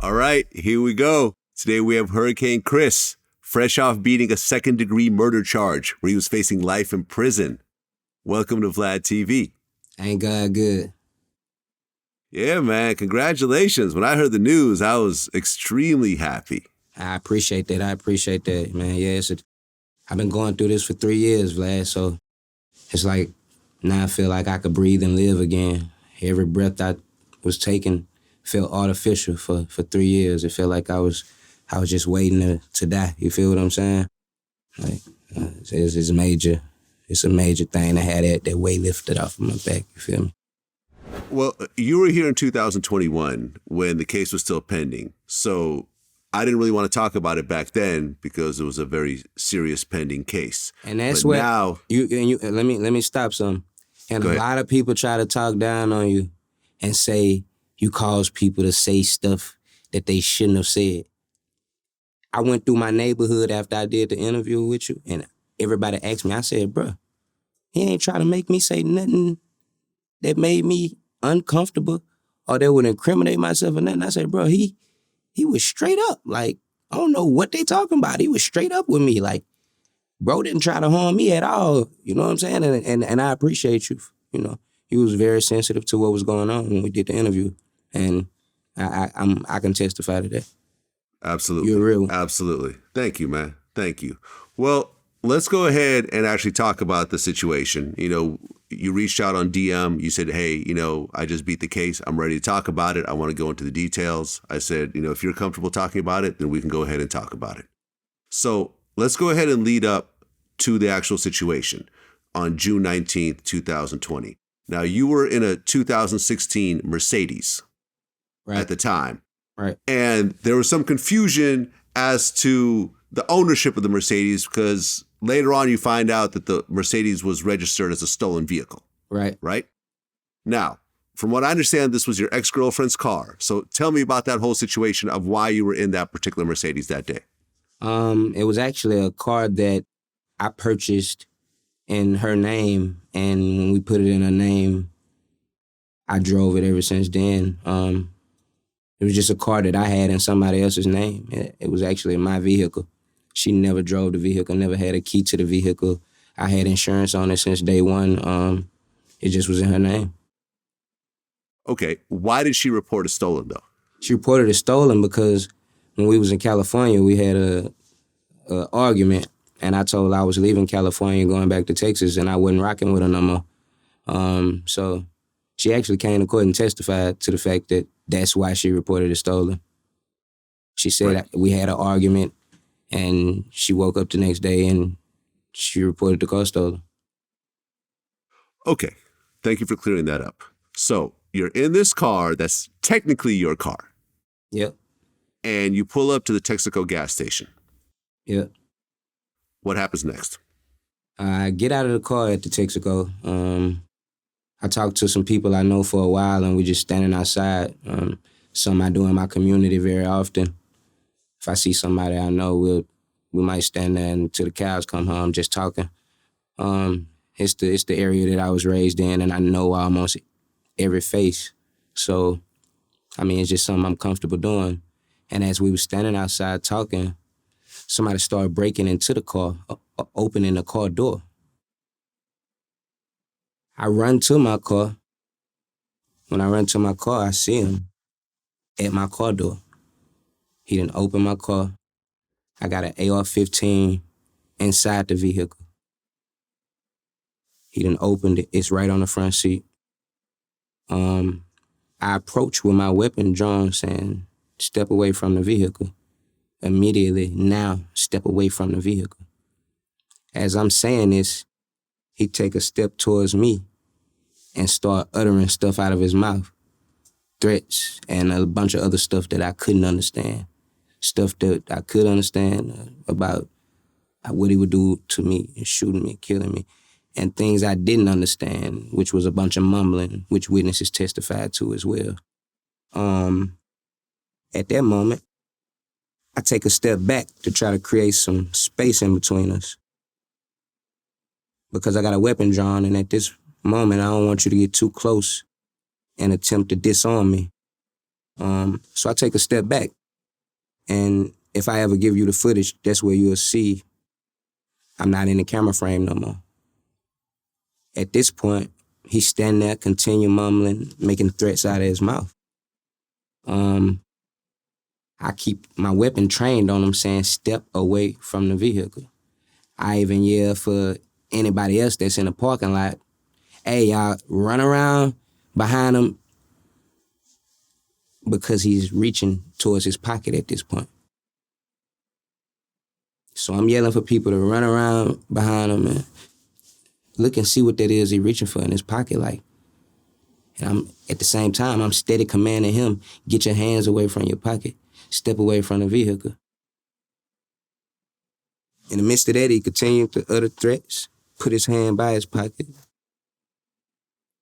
All right, here we go. Today we have Hurricane Chris, fresh off beating a second-degree murder charge where he was facing life in prison. Welcome to Vlad TV. Ain't God good? Yeah, man, congratulations. When I heard the news, I was extremely happy. I appreciate that, man. Yeah, I've been going through this for 3 years, Vlad, so it's like now I feel like I could breathe and live again. Every breath I was taking felt artificial for 3 years. It felt like I was just waiting to die. You feel what I'm saying? Like, it's major. It's a major thing to have that weight lifted off of my back. You feel me? Well, you were here in 2021 when the case was still pending. So I didn't really want to talk about it back then because it was a very serious pending case. And that's what now let me stop some. And a lot of people try to talk down on you and say you cause people to say stuff that they shouldn't have said. I went through my neighborhood after I did the interview with you, and everybody asked me, I said, bruh, he ain't trying to make me say nothing that made me uncomfortable or that would incriminate myself or nothing. I said, bro, he was straight up. Like, I don't know what they talking about. He was straight up with me. Like, bro didn't try to harm me at all. You know what I'm saying? And I appreciate you. You know, he was very sensitive to what was going on when we did the interview. And I can testify to that. Absolutely. You're real. Absolutely. Thank you, man. Thank you. Well, let's go ahead and actually talk about the situation. You know, you reached out on DM. You said, hey, you know, I just beat the case. I'm ready to talk about it. I want to go into the details. I said, you know, if you're comfortable talking about it, then we can go ahead and talk about it. So let's go ahead and lead up to the actual situation on June 19th, 2020. Now, you were in a 2016 Mercedes at the time. Right. And there was some confusion as to the ownership of the Mercedes because later on you find out that the Mercedes was registered as a stolen vehicle. Right. Right? Now, from what I understand, this was your ex-girlfriend's car. So tell me about that whole situation of why you were in that particular Mercedes that day. It was actually a car that I purchased in her name, and when we put it in her name, I drove it ever since then. It was just a car that I had in somebody else's name. It was actually my vehicle. She never drove the vehicle, never had a key to the vehicle. I had insurance on it since day one. It just was in her name. Okay, why did she report it stolen, though? She reported it stolen because when we was in California, we had a argument, and I told her I was leaving California, going back to Texas, and I wasn't rocking with her no more. So she actually came to court and testified to the fact that that's why she reported it stolen. She said that we had an argument, and she woke up the next day and she reported the car stolen. Okay, thank you for clearing that up. So you're in this car that's technically your car. Yep. And you pull up to the Texaco gas station. Yep. What happens next? I get out of the car at the Texaco. I talked to some people I know for a while, and we just standing outside. Something I do in my community very often. If I see somebody I know, we might stand there until the cows come home, just talking. It's the area that I was raised in, and I know almost every face. So, I mean, it's just something I'm comfortable doing. And as we were standing outside talking, somebody started breaking into the car, opening the car door. I run to my car. When I run to my car, I see him at my car door. He didn't open my car. I got an AR-15 inside the vehicle. He didn't open it. It's right on the front seat. I approached with my weapon drawn, saying, step away from the vehicle. Immediately, now, step away from the vehicle. As I'm saying this, he take a step towards me and start uttering stuff out of his mouth. Threats and a bunch of other stuff that I couldn't understand. Stuff that I could understand about what he would do to me and shooting me, killing me. And things I didn't understand, which was a bunch of mumbling, which witnesses testified to as well. At that moment, I take a step back to try to create some space in between us. Because I got a weapon drawn, and at this moment, I don't want you to get too close and attempt to disarm me. So I take a step back. And if I ever give you the footage, that's where you'll see I'm not in the camera frame no more. At this point, he's standing there, continue mumbling, making threats out of his mouth. I keep my weapon trained on him, saying, step away from the vehicle. I even yell for anybody else that's in the parking lot, hey, y'all, run around behind him, because he's reaching towards his pocket at this point. So I'm yelling for people to run around behind him and look and see what that is he's reaching for in his pocket, like. And I'm at the same time, I'm steady commanding him, get your hands away from your pocket, step away from the vehicle. In the midst of that, he continued to utter threats, put his hand by his pocket.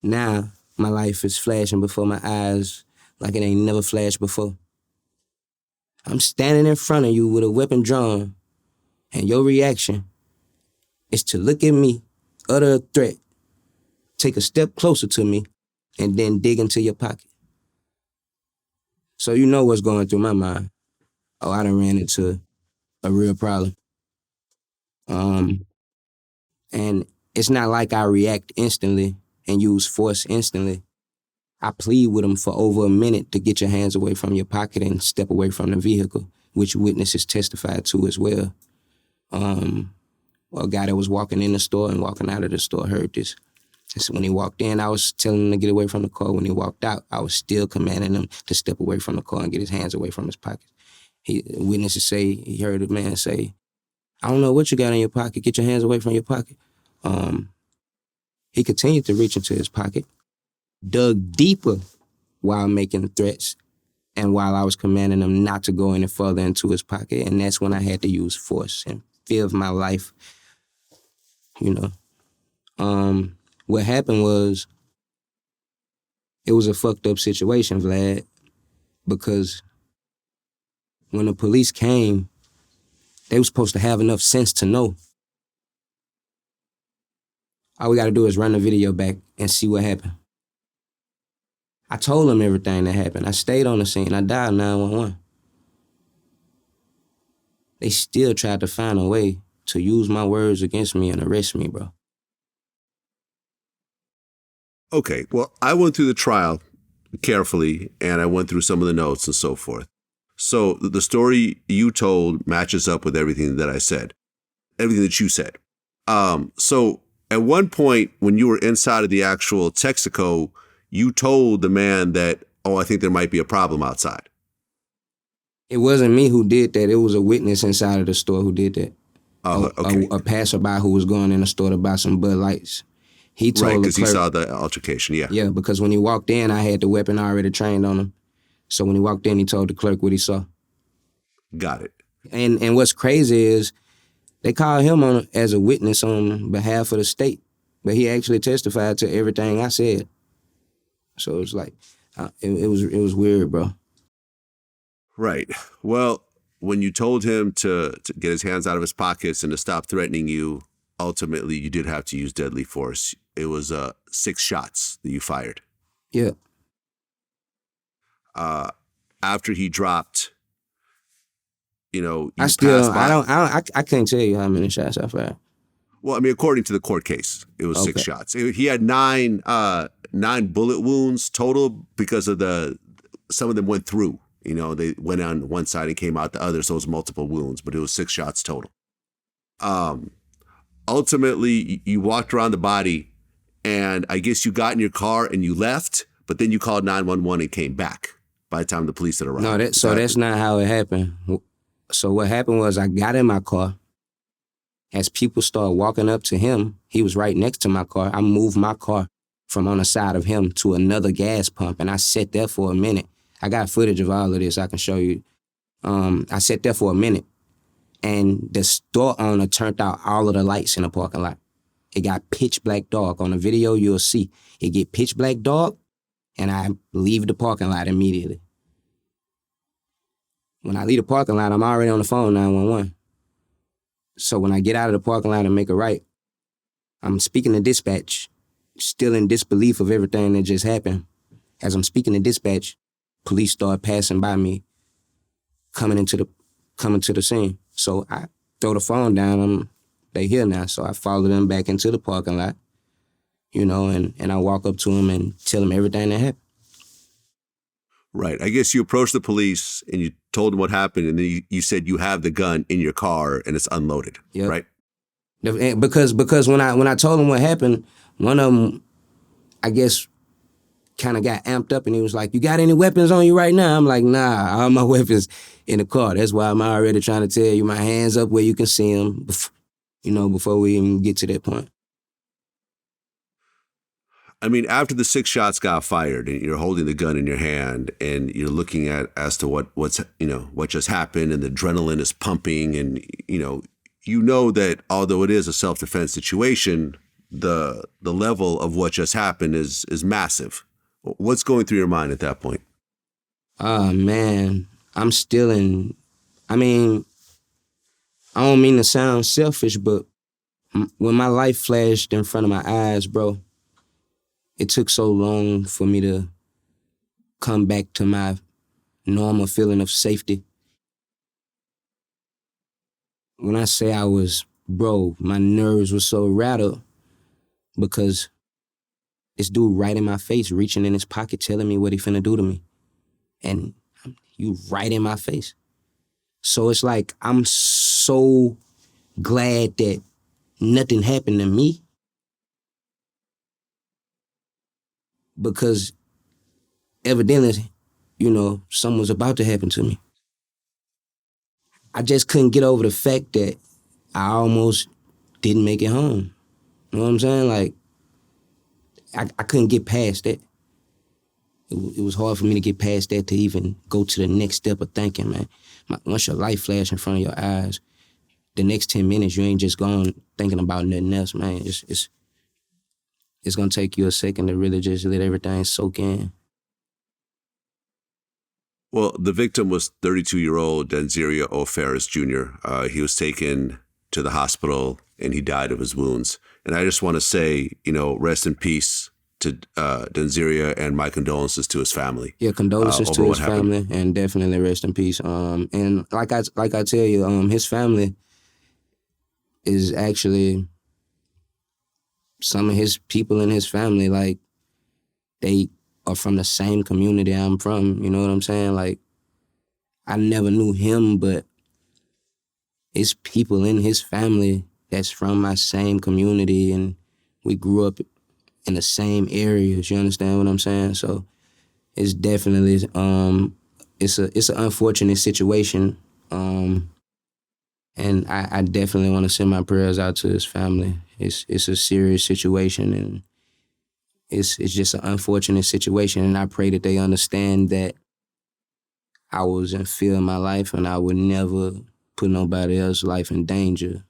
Now, my life is flashing before my eyes like it ain't never flashed before. I'm standing in front of you with a weapon drawn, and your reaction is to look at me, utter a threat, take a step closer to me, and then dig into your pocket. So you know what's going through my mind. Oh, I done ran into a real problem. And it's not like I react instantly and use force instantly. I plead with him for over a minute to get your hands away from your pocket and step away from the vehicle, which witnesses testified to as well. A guy that was walking in the store and walking out of the store heard this. So when he walked in, I was telling him to get away from the car. When he walked out, I was still commanding him to step away from the car and get his hands away from his pocket. Witnesses say he heard a man say, I don't know what you got in your pocket. Get your hands away from your pocket. He continued to reach into his pocket, dug deeper while making threats and while I was commanding him not to go any further into his pocket. And that's when I had to use force and fear of my life, you know. What happened was, it was a fucked up situation, Vlad, because when the police came, they were supposed to have enough sense to know. All we gotta do is run the video back and see what happened. I told them everything that happened. I stayed on the scene. I dialed 911. They still tried to find a way to use my words against me and arrest me, bro. Okay, well, I went through the trial carefully, and I went through some of the notes and so forth. So the story you told matches up with everything that I said, everything that you said. So at one point, when you were inside of the actual Texaco, you told the man that, oh, I think there might be a problem outside. It wasn't me who did that. It was a witness inside of the store who did that. Oh, okay. A passerby who was going in the store to buy some Bud Lights. He told right, because the clerk, he saw the altercation, yeah. Yeah, because when he walked in, I had the weapon already trained on him. So when he walked in, he told the clerk what he saw. Got it. And what's crazy is they called him on as a witness on behalf of the state, but he actually testified to everything I said. So it was like, it was weird, bro. Right. Well, when you told him to get his hands out of his pockets and to stop threatening you, ultimately you did have to use deadly force. It was 6 shots that you fired. Yeah. After he dropped, you I can't tell you how many shots I fired. Well, I mean, according to the court case, it was 6 shots. He had 9 bullet wounds total because of some of them went through. They went on one side and came out the other, so it was multiple wounds, but it was 6 shots total. Ultimately, you walked around the body, and I guess you got in your car and you left, but then you called 911 and came back by the time the police had arrived. No, that's not how it happened. So what happened was I got in my car. As people started walking up to him, he was right next to my car. I moved my car from on the side of him to another gas pump, and I sat there for a minute. I got footage of all of this I can show you. I sat there for a minute, and the store owner turned out all of the lights in the parking lot. It got pitch black dark. On the video, you'll see it get pitch black dark, and I leave the parking lot immediately. When I leave the parking lot, I'm already on the phone, 911. So when I get out of the parking lot and make a right, I'm speaking to dispatch, still in disbelief of everything that just happened. As I'm speaking to dispatch, police start passing by me, coming to the scene. So I throw the phone down. They here now, so I follow them back into the parking lot, and I walk up to them and tell them everything that happened. Right. I guess you approached the police and you told them what happened, and then you said you have the gun in your car and it's unloaded. Yep. Right. Because when I told him what happened, one of them, I guess, kind of got amped up and he was like, "You got any weapons on you right now?" I'm like, "Nah, all my weapons in the car." That's why I'm already trying to tell you, my hands up where you can see them, before we even get to that point. I mean, after the 6 shots got fired and you're holding the gun in your hand and you're looking at as to what just happened, and the adrenaline is pumping, and you know that although it is a self-defense situation, the level of what just happened is massive. What's going through your mind at that point? Oh, man, I'm still in. I mean, I don't mean to sound selfish, but when my life flashed in front of my eyes, bro, it took so long for me to come back to my normal feeling of safety. When I say my nerves were so rattled because this dude right in my face, reaching in his pocket, telling me what he finna do to me. And you right in my face. So it's like, I'm so glad that nothing happened to me, because evidently, something was about to happen to me. I just couldn't get over the fact that I almost didn't make it home. You know what I'm saying? Like, I couldn't get past that. It was hard for me to get past that, to even go to the next step of thinking, man. Once your life flash in front of your eyes, the next 10 minutes, you ain't just going thinking about nothing else, man. It's going to take you a second to really just let everything soak in. Well, the victim was 32-year-old Danzeria O. Ferris Jr. He was taken to the hospital and he died of his wounds. And I just want to say, rest in peace to Danzeria, and my condolences to his family. Yeah, condolences to his family, and definitely rest in peace. And like I tell you, his family is actually, some of his people in his family, like, they are from the same community I'm from. You know what I'm saying? Like, I never knew him, but it's people in his family that's from my same community, and we grew up in the same areas. You understand what I'm saying? So it's definitely it's an unfortunate situation, and I definitely want to send my prayers out to his family. It's a serious situation, and it's just an unfortunate situation, and I pray that they understand that I was in fear of my life, and I would never put nobody else's life in danger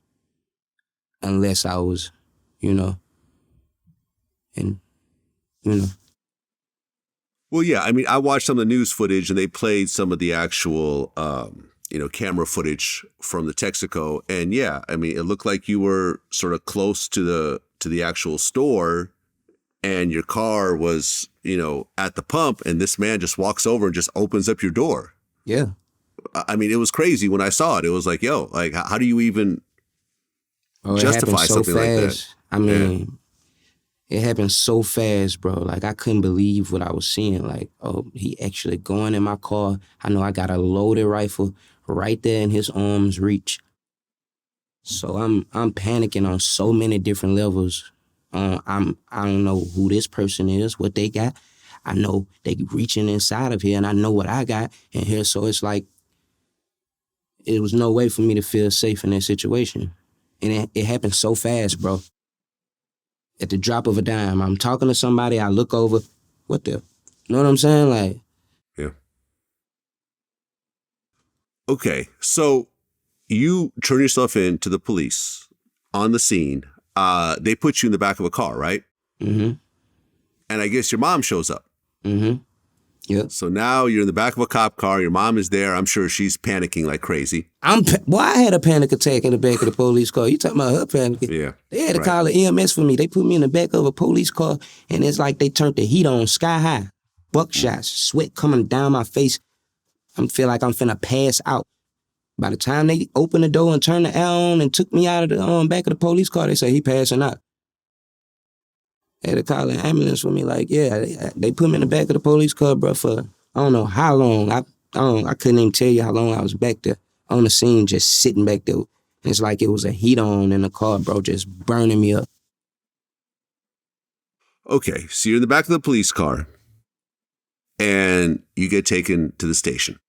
unless I was, Well, yeah, I mean, I watched some of the news footage and they played some of the actual, camera footage from the Texaco. And yeah, I mean, it looked like you were sort of close to the actual store, and your car was, at the pump, and this man just walks over and just opens up your door. Yeah. I mean, it was crazy when I saw it. It was like, yo, like, how do you even justify something like that? I mean, It happened so fast, bro. Like, I couldn't believe what I was seeing. Like, oh, he actually going in my car. I know I got a loaded rifle right there in his arm's reach. So I'm panicking on so many different levels. I don't know who this person is, what they got. I know they reaching inside of here, and I know what I got in here. So it's like, it was no way for me to feel safe in that situation. And it happened so fast, bro. At the drop of a dime, I'm talking to somebody, I look over, what the, you know what I'm saying? Like, yeah. Okay, so you turn yourself in to the police on the scene. They put you in the back of a car, right? Mm-hmm. And I guess your mom shows up. Mm-hmm. Yeah. So now you're in the back of a cop car. Your mom is there. I'm sure she's panicking like crazy. I had a panic attack in the back of the police car. You talking about her panicking? Yeah. They had to call the EMS for me. They put me in the back of a police car, and it's like they turned the heat on sky high. buckshots, sweat coming down my face. I feel like I'm finna pass out. By the time they opened the door and turned the air on and took me out of the back of the police car, they say he passing out. They had to call an ambulance for me. Like, yeah, they put me in the back of the police car, bro, for I don't know how long. I couldn't even tell you how long I was back there on the scene, just sitting back there. It's like it was a heat on in the car, bro, just burning me up. Okay, so you're in the back of the police car and you get taken to the station.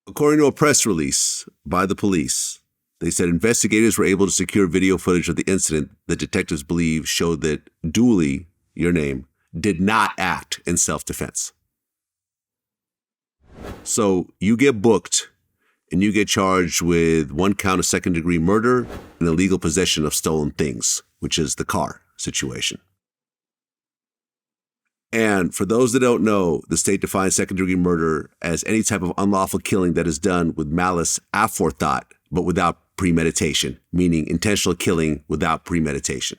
According to a press release by the police, they said investigators were able to secure video footage of the incident that detectives believe showed that Dooley, your name, did not act in self-defense. So you get booked and you get charged with 1 count of second-degree murder and illegal possession of stolen things, which is the car situation. And for those that don't know, the state defines second-degree murder as any type of unlawful killing that is done with malice aforethought, but without premeditation, meaning intentional killing without premeditation.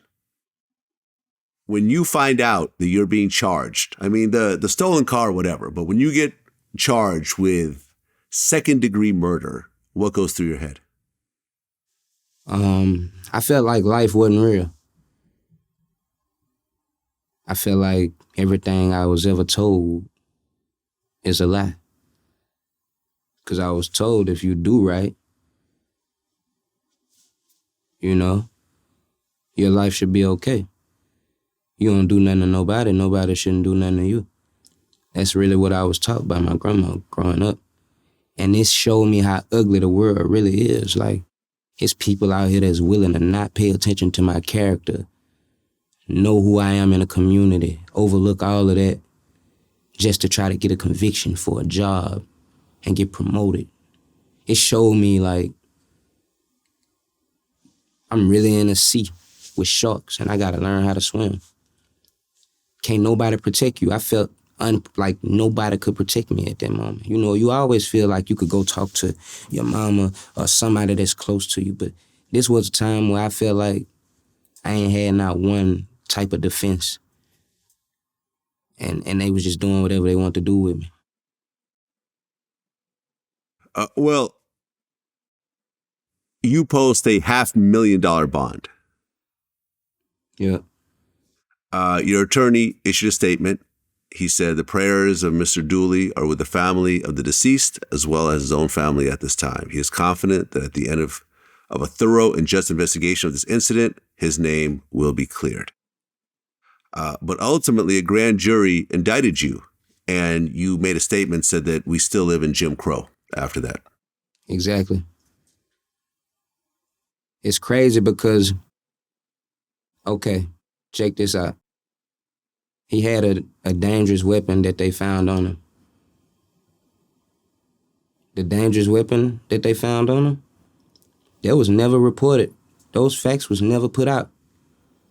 When you find out that you're being charged, I mean, the stolen car, whatever, but when you get charged with second-degree murder, what goes through your head? I felt like life wasn't real. I feel like everything I was ever told is a lie. Because I was told if you do right, you know, your life should be okay. You don't do nothing to nobody, nobody shouldn't do nothing to you. That's really what I was taught by my grandma growing up. And this showed me how ugly the world really is. Like, it's people out here that's willing to not pay attention to my character, know who I am in a community, overlook all of that just to try to get a conviction for a job and get promoted. It showed me like I'm really in a sea with sharks and I gotta learn how to swim. Can't nobody protect you. I felt like nobody could protect me at that moment. You know, you always feel like you could go talk to your mama or somebody that's close to you, but this was a time where I felt like I ain't had not one type of defense. And they was just doing whatever they wanted to do with me. Well, you post a $500,000 bond. Yeah. Your attorney issued a statement. He said the prayers of Mr. Dooley are with the family of the deceased as well as his own family at this time. He is confident that at the end of a thorough and just investigation of this incident, his name will be cleared. But ultimately, a grand jury indicted you, and you made a statement, said that we still live in Jim Crow after that. Exactly. It's crazy because, okay, check this out. He had a dangerous weapon that they found on him. The dangerous weapon that they found on him, that was never reported. Those facts was never put out.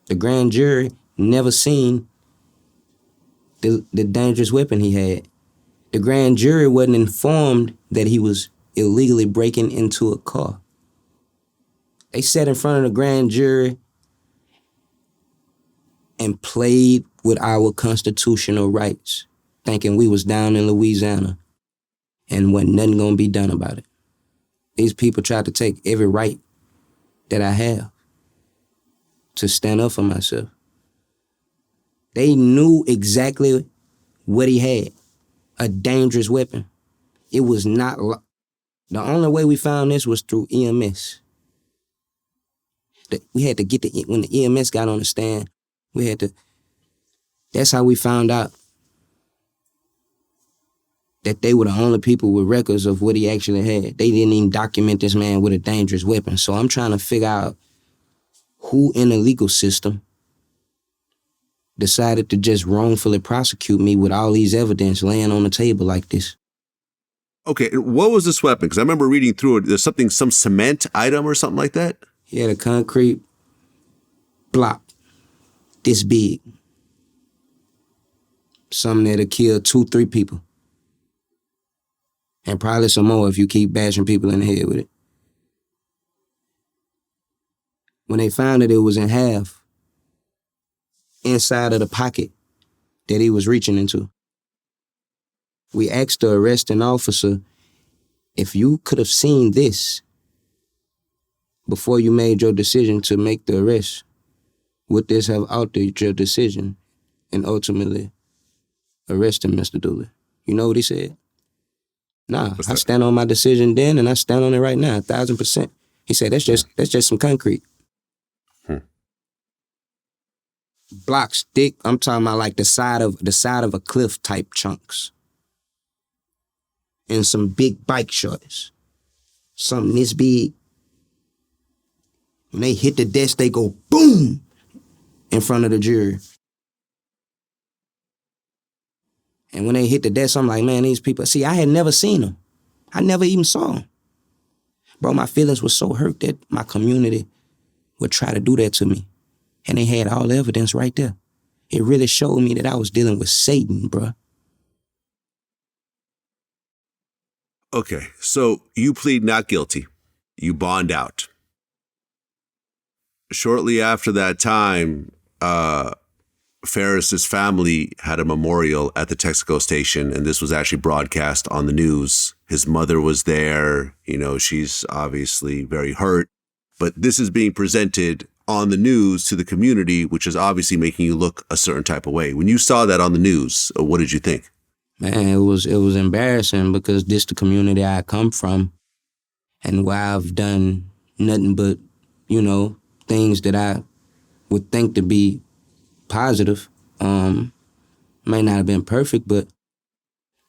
The grand jury never seen the dangerous weapon he had. The grand jury wasn't informed that he was illegally breaking into a car. They sat in front of the grand jury and played with our constitutional rights, thinking we was down in Louisiana and wasn't nothing gonna be done about it. These people tried to take every right that I have to stand up for myself. They knew exactly what he had, a dangerous weapon. It was not, the only way we found this was through EMS. We had to get when the EMS got on the stand, that's how we found out that they were the only people with records of what he actually had. They didn't even document this man with a dangerous weapon. So I'm trying to figure out who in the legal system decided to just wrongfully prosecute me with all these evidence laying on the table like this. Okay, what was this weapon? Because I remember reading through it. There's some cement item or something like that? He had a concrete block this big. Something that'll kill 2-3 people. And probably some more if you keep bashing people in the head with it. When they found it was in half. Inside of the pocket that he was reaching into. We asked the arresting officer, if you could have seen this before you made your decision to make the arrest, would this have altered your decision and ultimately arresting Mr. Dooley? You know what he said? Nah, I stand on my decision then and I stand on it right now, 1,000%. He said, that's just some concrete. Blocks thick, I'm talking about like the side of a cliff type chunks. And some big bike shorts. Something this big. When they hit the desk, they go boom in front of the jury. And when they hit the desk, I'm like, man, these people, see, I had never seen them. I never even saw them. Bro, my feelings were so hurt that my community would try to do that to me. And they had all the evidence right there. It really showed me that I was dealing with Satan, bro. Okay, so you plead not guilty. You bond out. Shortly after that time, Ferris's family had a memorial at the Texaco station, and this was actually broadcast on the news. His mother was there. You know, she's obviously very hurt. But this is being presented on the news to the community, which is obviously making you look a certain type of way. When you saw that on the news, what did you think? Man, it was embarrassing because this the community I come from and where I've done nothing but, you know, things that I would think to be positive. May not have been perfect, but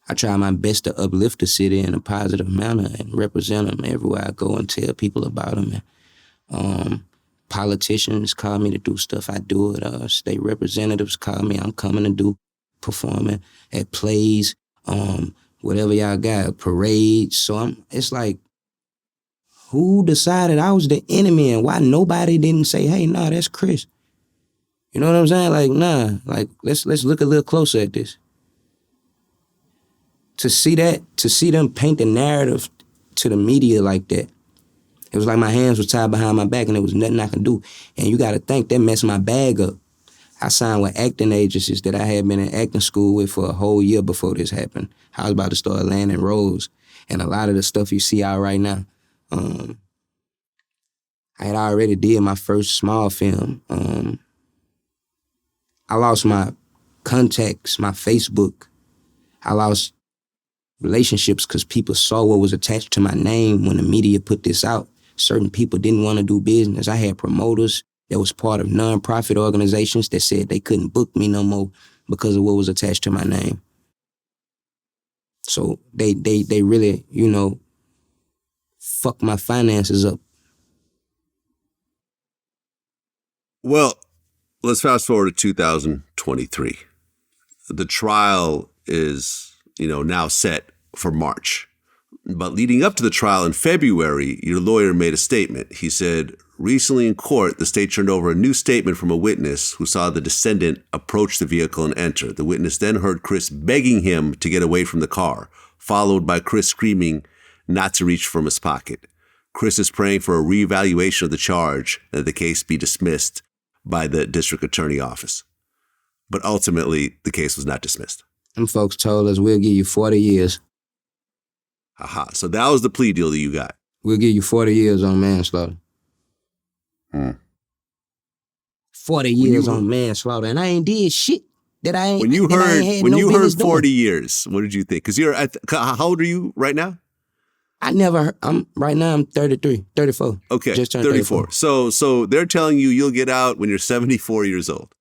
I try my best to uplift the city in a positive manner and represent them everywhere I go and tell people about them. And, politicians call me to do stuff, I do it. State representatives call me, I'm coming to do performing at plays, whatever y'all got, parades. So it's like, who decided I was the enemy and why nobody didn't say, hey, nah, that's Chris? You know what I'm saying? Like, nah, like, let's look a little closer at this. To see them paint the narrative to the media like that, it was like my hands were tied behind my back and there was nothing I could do. And you got to think, that messed my bag up. I signed with acting agencies that I had been in acting school with for a whole year before this happened. I was about to start landing roles. And a lot of the stuff you see out right now, I had already did my first small film. I lost my contacts, my Facebook. I lost relationships because people saw what was attached to my name when the media put this out. Certain people didn't want to do business. I had promoters that was part of nonprofit organizations that said they couldn't book me no more because of what was attached to my name. So they really, you know, fucked my finances up. Well, let's fast forward to 2023. The trial is, you know, now set for March. But leading up to the trial in February, your lawyer made a statement. He said, recently in court, the state turned over a new statement from a witness who saw the descendant approach the vehicle and enter. The witness then heard Chris begging him to get away from the car, followed by Chris screaming not to reach from his pocket. Chris is praying for a reevaluation of the charge and that the case be dismissed by the district attorney office. But ultimately, the case was not dismissed. Them folks told us, we'll give you 40 years. Aha. So that was the plea deal that you got. We'll give you 40 years on manslaughter. 40 years on manslaughter. And I ain't did shit that I ain't. When you heard 40 doing. years, what did you think? Because you're how old are you right now? Right now I'm 33, 34. Okay, just turned 34. So they're telling you you'll get out when you're 74 years old.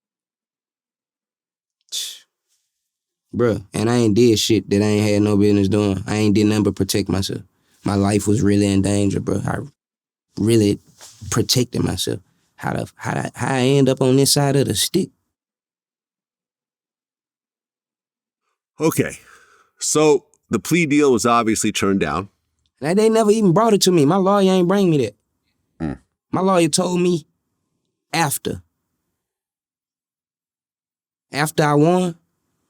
Bruh, and I ain't did shit that I ain't had no business doing. I ain't did nothing but protect myself. My life was really in danger, bro. I really protected myself. How I end up on this side of the stick? Okay, so the plea deal was obviously turned down. Like, they never even brought it to me. My lawyer ain't bring me that. My lawyer told me after I won,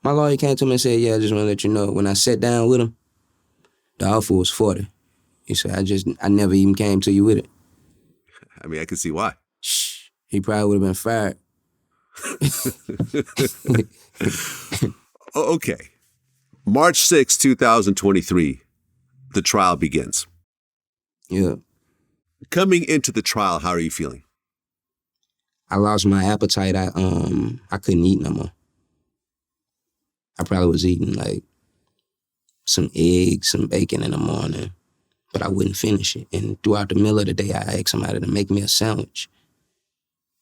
my lawyer came to me and said, yeah, I just want to let you know, when I sat down with him, the offer was 40. He said, I never even came to you with it. I mean, I can see why. He probably would have been fired. Okay. March 6, 2023, the trial begins. Yeah. Coming into the trial, how are you feeling? I lost my appetite. I couldn't eat no more. I probably was eating like some eggs, some bacon in the morning, but I wouldn't finish it. And throughout the middle of the day, I asked somebody to make me a sandwich.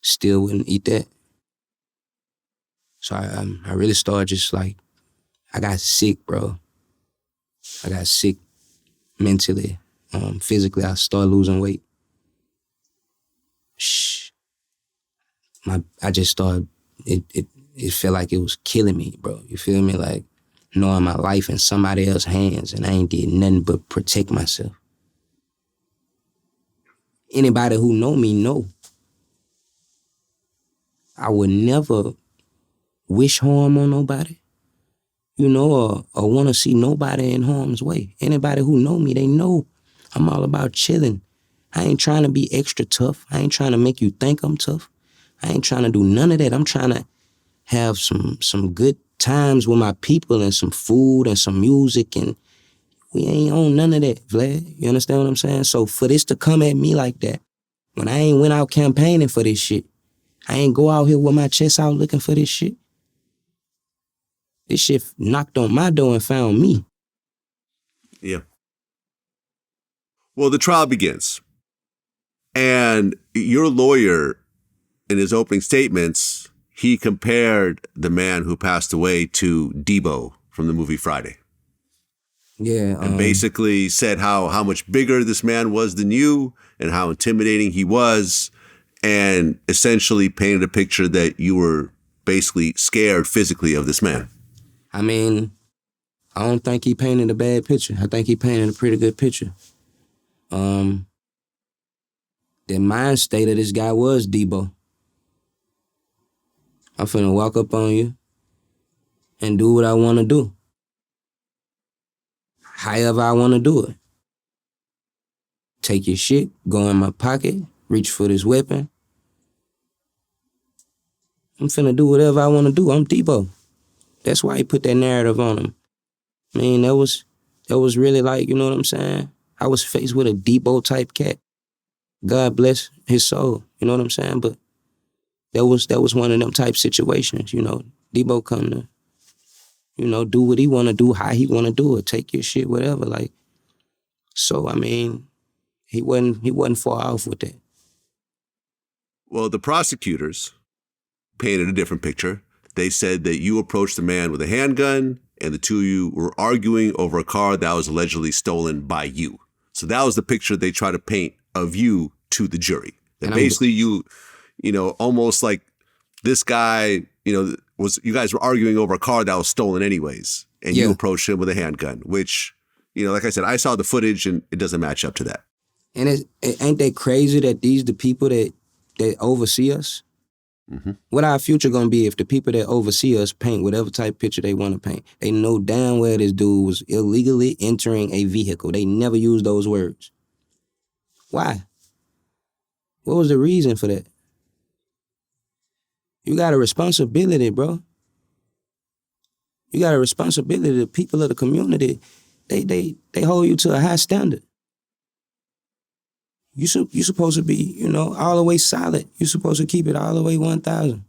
Still wouldn't eat that. So I really started just like, I got sick, bro. I got sick mentally, physically. I started losing weight. I just started, it felt like it was killing me, bro. You feel me? Like knowing my life in somebody else's hands and I ain't did nothing but protect myself. Anybody who know me know I would never wish harm on nobody, you know, or want to see nobody in harm's way. Anybody who know me, they know I'm all about chilling. I ain't trying to be extra tough. I ain't trying to make you think I'm tough. I ain't trying to do none of that. I'm trying to have some good times with my people and some food and some music, and we ain't on none of that, Vlad. You understand what I'm saying? So for this to come at me like that, when I ain't went out campaigning for this shit, I ain't go out here with my chest out looking for this shit. This shit knocked on my door and found me. Yeah. Well, the trial begins. And your lawyer, in his opening statements, he compared the man who passed away to Debo from the movie Friday. Yeah. And basically said how much bigger this man was than you and how intimidating he was, and essentially painted a picture that you were basically scared physically of this man. I mean, I don't think he painted a bad picture. I think he painted a pretty good picture. The mind state of this guy was Debo. I'm finna walk up on you and do what I want to do. However I want to do it. Take your shit, go in my pocket, reach for this weapon. I'm finna do whatever I want to do. I'm Debo. That's why he put that narrative on him. I mean, that was really like, you know what I'm saying? I was faced with a Debo type cat. God bless his soul, you know what I'm saying? But that was one of them type situations, you know. Debo come to, you know, do what he want to do, how he want to do it, take your shit, whatever. Like, so I mean, he wasn't far off with that. Well, the prosecutors painted a different picture. They said that you approached the man with a handgun and the two of you were arguing over a car that was allegedly stolen by you. So that was the picture they tried to paint of you to the jury. That basically you know, almost like this guy, you know, you guys were arguing over a car that was stolen anyways. And you approached him with a handgun, which, you know, like I said, I saw the footage and it doesn't match up to that. And ain't that crazy that these the people that oversee us? Mm-hmm. What our future gonna be if the people that oversee us paint whatever type picture they want to paint? They know damn well this dude was illegally entering a vehicle. They never use those words. Why? What was the reason for that? You got a responsibility, bro. You got a responsibility. The people of the community, they hold you to a high standard. You supposed to be, you know, all the way solid. You supposed to keep it all the way 1,000.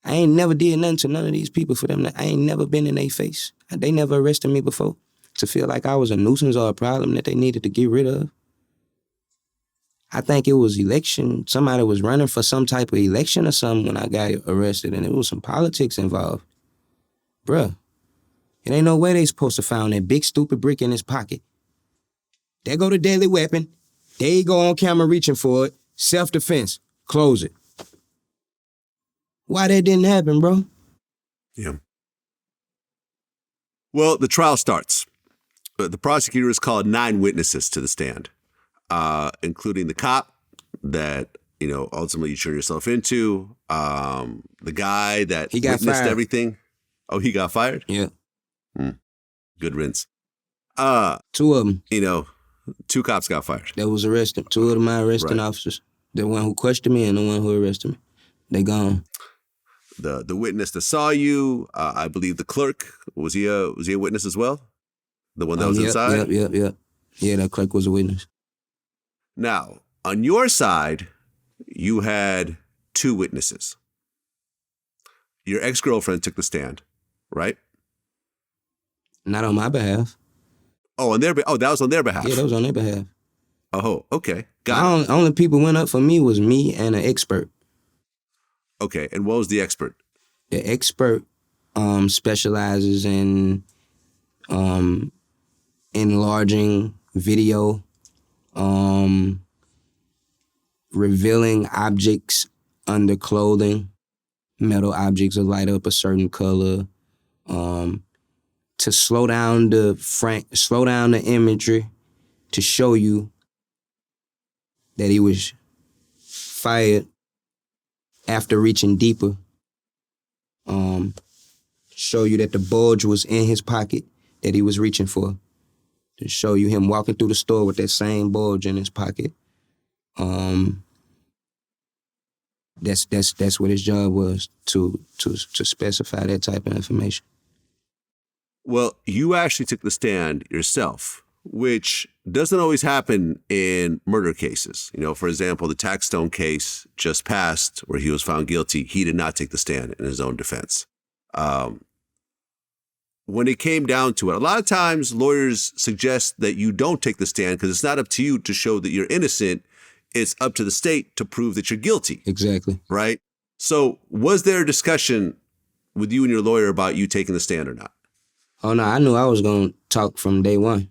I ain't never did nothing to none of these people for them. I ain't never been in their face. They never arrested me before to feel like I was a nuisance or a problem that they needed to get rid of. I think it was election. Somebody was running for some type of election or something when I got arrested, and it was some politics involved. Bruh, it ain't no way they supposed to found that big stupid brick in his pocket. There go the deadly weapon. There you go on camera reaching for it. Self-defense. Close it. Why that didn't happen, bro? Yeah. Well, the trial starts. The prosecutors called 9 witnesses to the stand, including the cop that, you know, ultimately you turned yourself into, the guy that witnessed fired. everything. Oh, he got fired? Yeah. Good rinse. 2 of them. You know, 2 cops got fired. That was arrested. 2 of my arresting officers. The one who questioned me and the one who arrested me. They gone. The witness that saw you, I believe the clerk, was he a witness as well? The one that was inside? Yep. Yeah, that clerk was a witness. Now, on your side, you had two witnesses. Your ex-girlfriend took the stand, right? Not on my behalf. Oh, that was on their behalf. Yeah, that was on their behalf. Oh, okay. Got it. Only people went up for me was me and an expert. Okay, and what was the expert? The expert specializes in enlarging video, revealing objects under clothing, metal objects that light up a certain color, to slow down the imagery, to show you that he was fired after reaching deeper. Show you that the bulge was in his pocket that he was reaching for. To show you him walking through the store with that same bulge in his pocket. That's what his job was, to specify that type of information. Well, you actually took the stand yourself, which doesn't always happen in murder cases. You know, for example, the Taxstone case just passed where he was found guilty. He did not take the stand in his own defense. When it came down to it, a lot of times lawyers suggest that you don't take the stand because it's not up to you to show that you're innocent. It's up to the state to prove that you're guilty. Exactly. Right? So was there a discussion with you and your lawyer about you taking the stand or not? Oh, no, I knew I was going to talk from day one.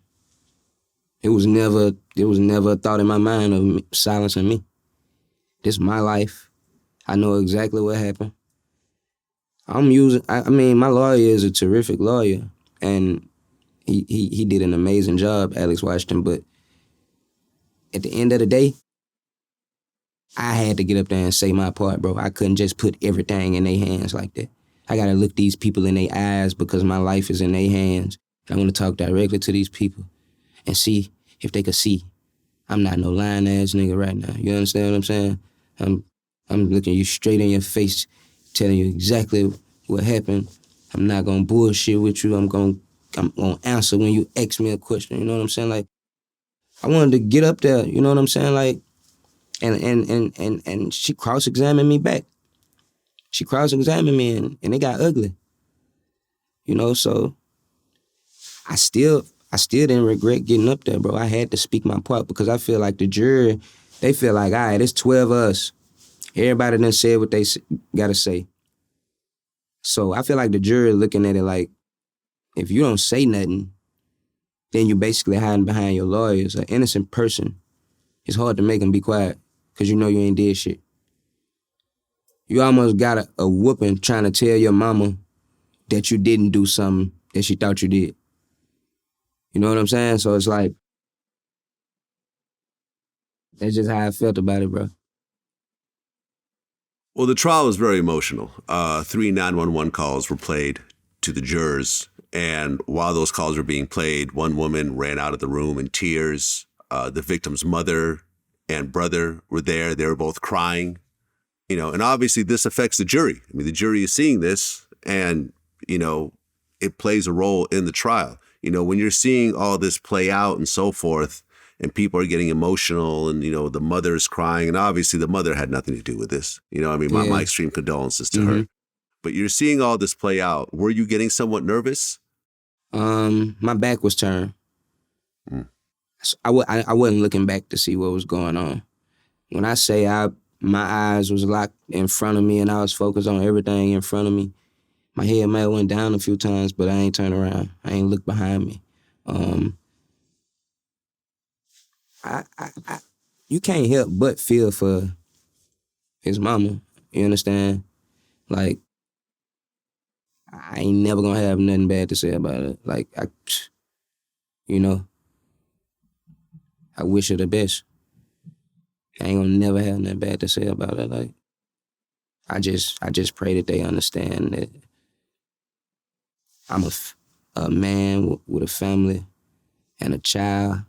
It was never a thought in my mind of silencing me. This is my life. I know exactly what happened. I mean, my lawyer is a terrific lawyer, and he did an amazing job, Alex Washington, but at the end of the day, I had to get up there and say my part, bro. I couldn't just put everything in their hands like that. I got to look these people in their eyes because my life is in their hands. I want to talk directly to these people and see if they could see I'm not no lying ass nigga right now. You understand what I'm saying? I'm looking you straight in your face, telling you exactly what happened. I'm not gonna bullshit with you. I'm gonna answer when you ask me a question. You know what I'm saying? Like, I wanted to get up there. You know what I'm saying? Like, and she cross-examined me back. She cross-examined me, and it got ugly. You know, so I still didn't regret getting up there, bro. I had to speak my part because I feel like the jury, they feel like, all right, it's 12 of us. Everybody done said what they got to say. So I feel like the jury looking at it like, if you don't say nothing, then you basically hiding behind your lawyers. An innocent person, it's hard to make them be quiet because you know you ain't did shit. You almost got a whooping trying to tell your mama that you didn't do something that she thought you did. You know what I'm saying? So it's like, that's just how I felt about it, bro. Well, the trial was very emotional. 3 911 calls were played to the jurors. And while those calls were being played, one woman ran out of the room in tears. The victim's mother and brother were there. They were both crying. You know, and obviously this affects the jury. I mean, the jury is seeing this and, you know, it plays a role in the trial. You know, when you're seeing all this play out and so forth, and people are getting emotional and, you know, the mother is crying, and obviously the mother had nothing to do with this. You know, I mean, my extreme condolences to her. But you're seeing all this play out. Were you getting somewhat nervous? My back was turned. So I wasn't looking back to see what was going on. When I say my eyes was locked in front of me and I was focused on everything in front of me, my head might have went down a few times, but I ain't turned around. I ain't looked behind me. You can't help but feel for his mama. You understand? Like, I ain't never gonna have nothing bad to say about it. Like, you know, I wish her the best. I ain't gonna never have nothing bad to say about it. Like, I just pray that they understand that I'm a man with a family and a child.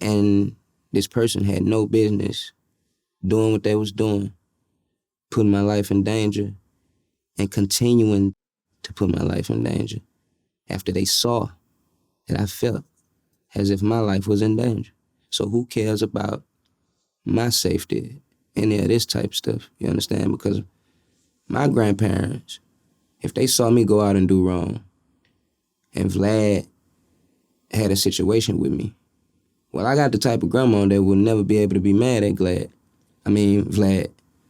And this person had no business doing what they was doing, putting my life in danger, and continuing to put my life in danger after they saw that I felt as if my life was in danger. So who cares about my safety, any of this type of stuff, you understand? Because my grandparents, if they saw me go out and do wrong, and Vlad had a situation with me, well, I got the type of grandma that will never be able to be mad at Vlad.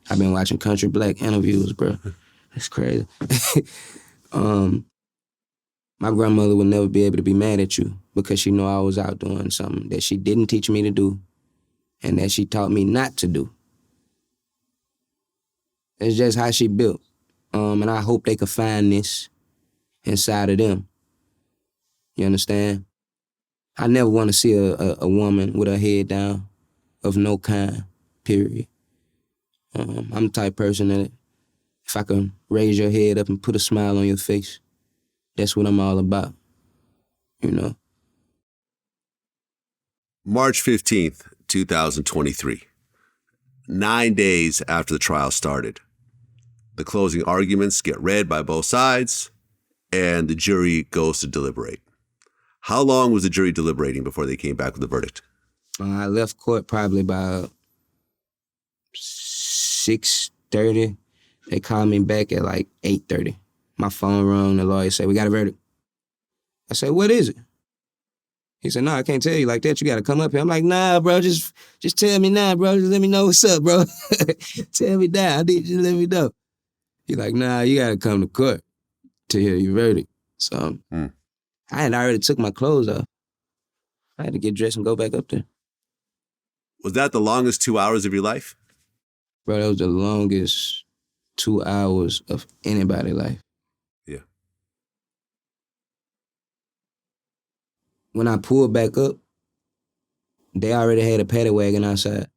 I've been watching Country Black interviews, bro. That's crazy. My grandmother would never be able to be mad at you because she know I was out doing something that she didn't teach me to do and that she taught me not to do. It's just how she built. And I hope they could find this inside of them. You understand? I never want to see a woman with her head down of no kind, period. I'm the type of person that if I can raise your head up and put a smile on your face, that's what I'm all about, you know? March 15th, 2023. 9 days after the trial started. The closing arguments get read by both sides, and the jury goes to deliberate. How long was the jury deliberating before they came back with the verdict? I left court probably about 6:30. They called me back at like 8:30. My phone rang, the lawyer said, "We got a verdict." I said, "What is it?" He said, "No, I can't tell you like that. You got to come up here." I'm like, "Nah, bro, just tell me now, bro. Just let me know what's up, bro. Tell me now. I need you to let me know." He like, "Nah, you got to come to court to hear your verdict." So I had already took my clothes off. I had to get dressed and go back up there. Was that the longest 2 hours of your life? Bro, that was the longest 2 hours of anybody's life. Yeah. When I pulled back up, they already had a paddy wagon outside.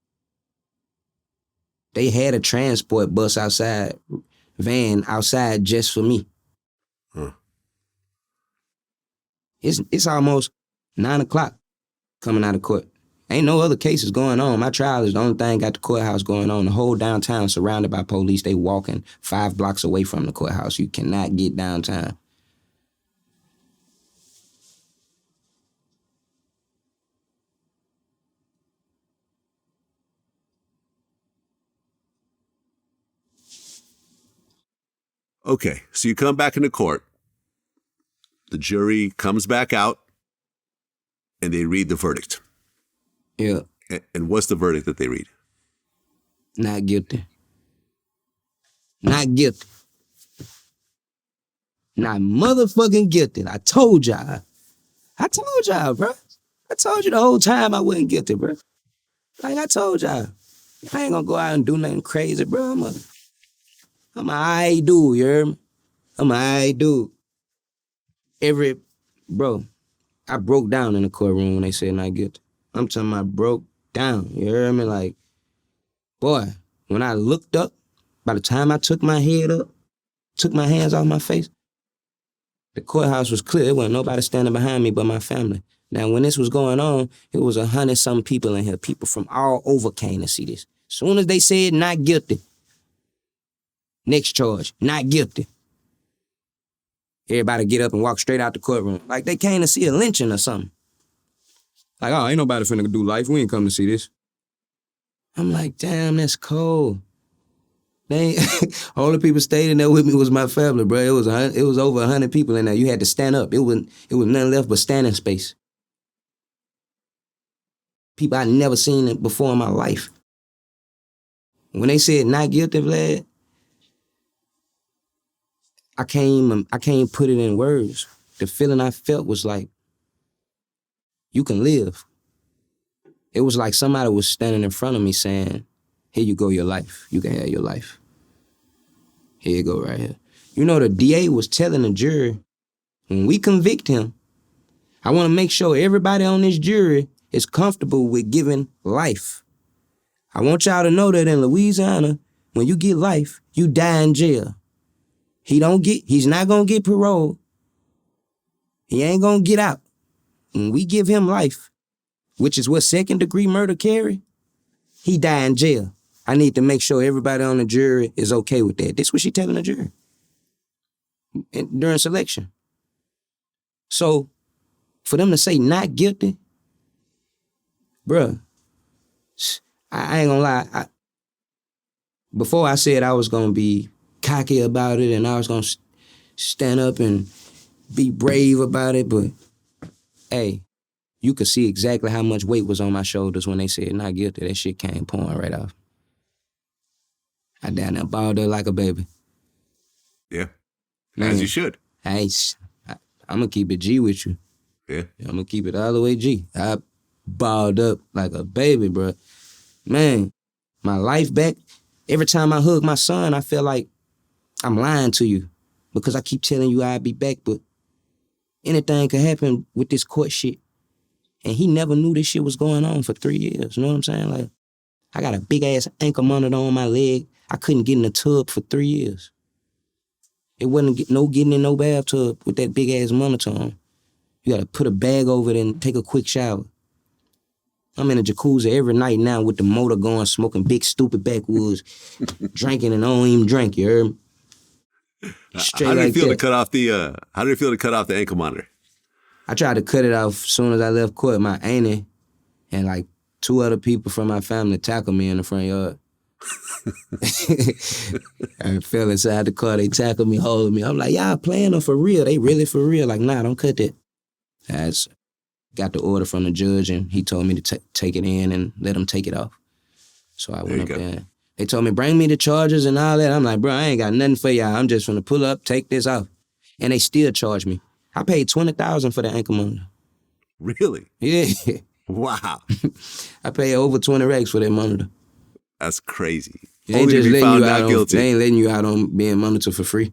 They had a transport bus outside, van outside just for me. Huh. It's almost 9 o'clock coming out of court. Ain't no other cases going on. My trial is the only thing got the courthouse going on. The whole downtown surrounded by police. They walking 5 blocks away from the courthouse. You cannot get downtown. Okay, so you come back into court. The jury comes back out, and they read the verdict. Yeah. And what's the verdict that they read? Not guilty. Not guilty. Not motherfucking guilty. I told y'all. Bro. I told you the whole time I wasn't guilty, bro. Like I told y'all. I ain't gonna go out and do nothing crazy, bro. I'm a aight dude, you hear me? I'm a aight dude. Bro, I broke down in the courtroom when they said not guilty. I'm talking about broke down, you hear me? Like, boy, when I looked up, by the time I took my head up, took my hands off my face, the courthouse was clear. There wasn't nobody standing behind me but my family. Now, when this was going on, it was 100-some people in here. People from all over came to see this. As soon as they said not guilty, next charge, not guilty. Everybody get up and walk straight out the courtroom. Like they came to see a lynching or something. Like, oh, ain't nobody finna do life. We ain't come to see this. I'm like, damn, that's cold. All the people stayed in there with me was my family, bro. It was over 100 people in there. You had to stand up. It was nothing left but standing space. People I never seen it before in my life. When they said not guilty, Vlad, I can't put it in words. The feeling I felt was like, you can live. It was like somebody was standing in front of me saying, here you go, your life. You can have your life. Here you go right here. You know, the DA was telling the jury, when we convict him, I want to make sure everybody on this jury is comfortable with giving life. I want y'all to know that in Louisiana, when you get life, you die in jail. He's not gonna get parole. He ain't gonna get out. When we give him life, which is what second-degree murder carry, he die in jail. I need to make sure everybody on the jury is okay with that. This is what she telling the jury during selection. So for them to say not guilty, bruh, I ain't gonna lie. Before I said I was gonna be cocky about it and I was gonna stand up and be brave about it, but hey, you could see exactly how much weight was on my shoulders when they said not guilty. That shit came pouring right off. I down there balled up like a baby. Yeah, Man, as you should. I'm gonna keep it G with you. Yeah. I'm gonna keep it all the way G. I balled up like a baby, bro. Man, my life back. Every time I hug my son, I feel like I'm lying to you because I keep telling you I'd be back, but anything could happen with this court shit. And he never knew this shit was going on for 3 years. You know what I'm saying? Like, I got a big ass ankle monitor on my leg. I couldn't get in the tub for 3 years. It wasn't getting in no bathtub with that big ass monitor on. You gotta put a bag over it and take a quick shower. I'm in a jacuzzi every night now with the motor going, smoking big stupid backwoods, drinking and I don't even drink, you heard me? How did it feel to cut off the ankle monitor? I tried to cut it off as soon as I left court. My auntie and like 2 other people from my family tackled me in the front yard. I fell inside the car, they tackled me, holding me. I'm like, y'all playing them for real? They really for real? Like, nah, don't cut that. I got the order from the judge and he told me to take it in and let him take it off. So I went up there. They told me, bring me the charges and all that. I'm like, bro, I ain't got nothing for y'all. I'm just gonna pull up, take this off. And they still charged me. I paid $20,000 for the ankle monitor. Really? Yeah. Wow. I paid over 20 racks for that monitor. That's crazy. They Only to be found not guilty. They ain't letting you out on being monitored for free.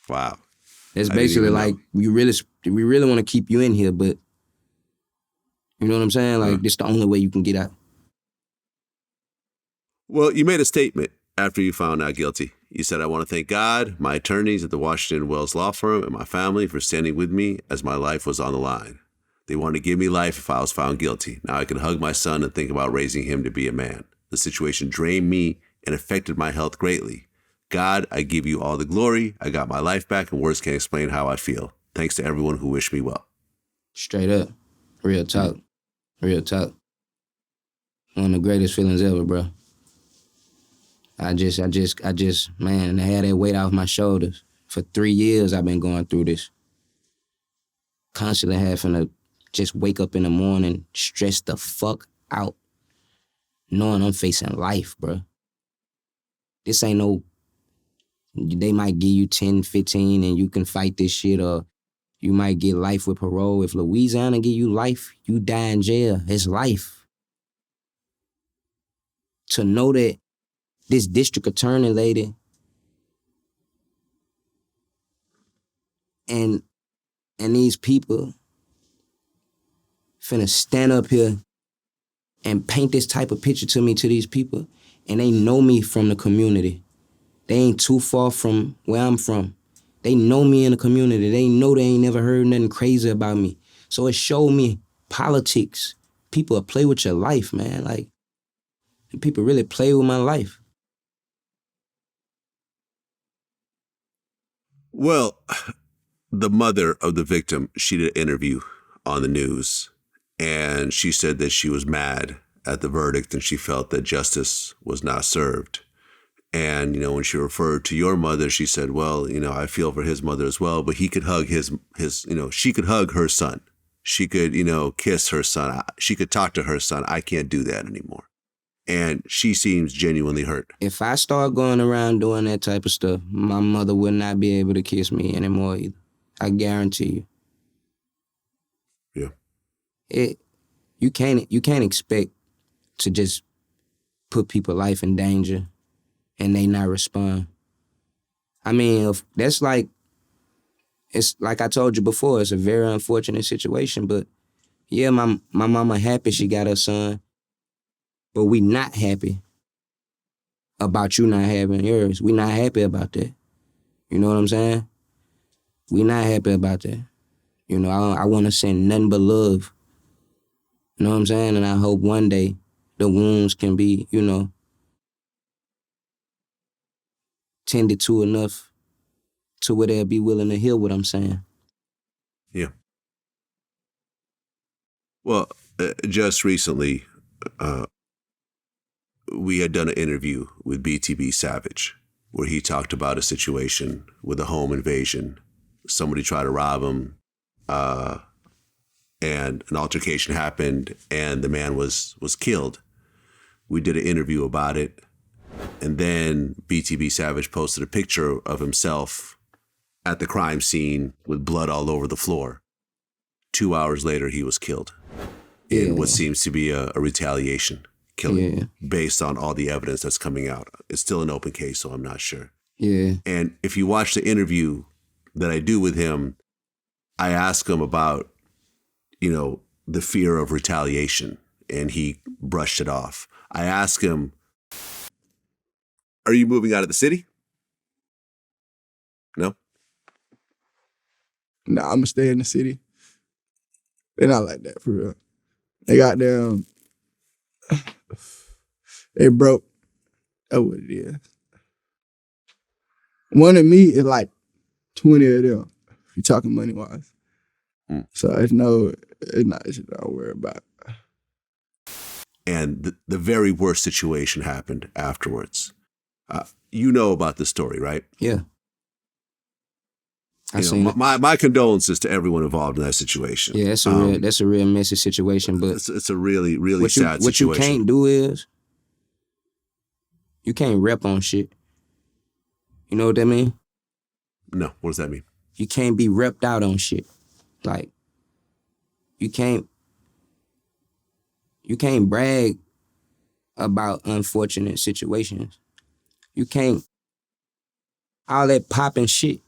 Wow. It's basically like we really want to keep you in here, but you know what I'm saying? Like this the only way you can get out. Well, you made a statement after you found not guilty. You said, I want to thank God, my attorneys at the Washington Wells Law Firm, and my family for standing with me as my life was on the line. They wanted to give me life if I was found guilty. Now I can hug my son and think about raising him to be a man. The situation drained me and affected my health greatly. God, I give you all the glory. I got my life back and words can't explain how I feel. Thanks to everyone who wished me well. Straight up. Real talk. Real talk. One of the greatest feelings ever, bro. I just, man, I had that weight off my shoulders. For 3 years I've been going through this. Constantly having to just wake up in the morning, stress the fuck out, knowing I'm facing life, bro. This ain't no, they might give you 10, 15 and you can fight this shit, or you might get life with parole. If Louisiana give you life, you die in jail. It's life. To know that this district attorney lady and these people finna stand up here and paint this type of picture to me, to these people, and they know me from the community. They ain't too far from where I'm from. They know me in the community. They know they ain't never heard nothing crazy about me. So it showed me politics. People play with your life, man. Like, people really play with my life. Well, the mother of the victim, she did an interview on the news, and she said that she was mad at the verdict and she felt that justice was not served. And, when she referred to your mother, she said, well, I feel for his mother as well, but he could hug she could hug her son. She could, kiss her son. She could talk to her son. I can't do that anymore. And she seems genuinely hurt. If I start going around doing that type of stuff, my mother would not be able to kiss me anymore either. I guarantee you. Yeah. You can't expect to just put people's life in danger and they not respond. I mean, it's like I told you before, it's a very unfortunate situation, but yeah, my mama happy she got her son, but we not happy about you not having yours. We not happy about that. You know what I'm saying? We not happy about that. I want to send nothing but love. You know what I'm saying? And I hope one day the wounds can be, tended to enough to where they'll be willing to hear what I'm saying. Yeah. Well, just recently, we had done an interview with BTB Savage where he talked about a situation with a home invasion. Somebody tried to rob him, and an altercation happened, and the man was killed. We did an interview about it, and then BTB Savage posted a picture of himself at the crime scene with blood all over the floor. 2 hours later, he was killed in what seems to be a retaliation killing based on all the evidence that's coming out. It's still an open case, so I'm not sure. Yeah. And if you watch the interview that I do with him, I ask him about, the fear of retaliation, and he brushed it off. I ask him, are you moving out of the city? No? Nah, I'm going to stay in the city. They're not like that, for real. They got them. They broke. That's what it is. One of me is like 20 of them, if you're talking money-wise. So it's not shit that I worry about. And the very worst situation happened afterwards. You know about the story, right? Yeah. My condolences to everyone involved in that situation. Yeah, that's a real messy situation. But it's a really, really sad situation. What you can't do is you can't rep on shit. You know what that mean? No, what does that mean? You can't be repped out on shit. Like, you can't brag about unfortunate situations. You can't, all that popping shit